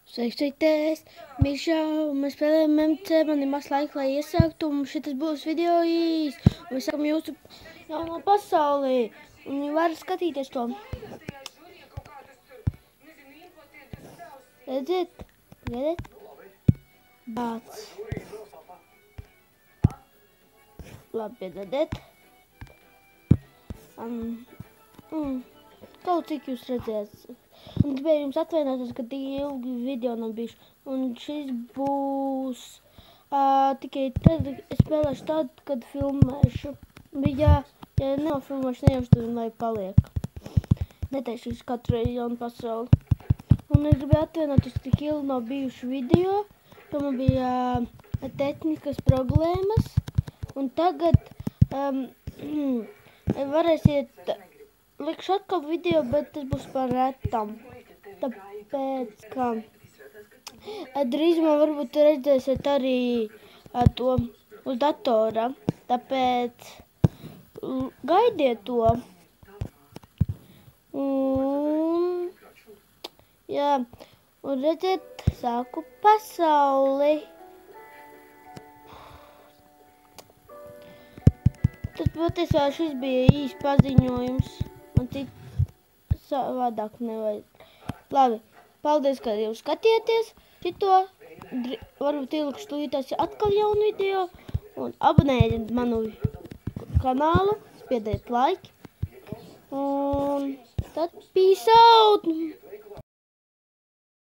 Sveicieties, Mišā, un mēs spēlējam MC, man ir maz laika, lai iesāktu, un šitas būs video īs, un mēs sākam jūsu jauno pasaulī, un var skatīties to. Redziet? Bāc. Labi, piedodiet. Kaut cik jūs redzēt. Un gribēju jums atvainoties, ka tik ilgi video nav bijuši. Un šis būs tikai tad, es spēlēšu tad, kad filmēšu. Bet ja nenofilmēšu, nejaušu, tad lai paliek. Netaisīšu katru reizi jaunu pasauli. Un es gribēju atvainoties, tik ilgi nav bijuši video, ka man bija tehnikas problēmas. Un tagad varēsiet... Likšu atkal video, bet tas būs par retam. Tāpēc, ka drīzumā varbūt redzēsiet arī to uz datora. Tāpēc gaidiet to. Un, jā, un redziet, sāku pasauli. Tas patiesībā šis bija īs paziņojums. Man cik savādāk nevajag. Labi, paldies, ka jūs skatieties šito. Varbūt ielikšu tūlītās atkal jaunu video. Un abonējiet manu kanālu, spiediet like. Un tad peace out!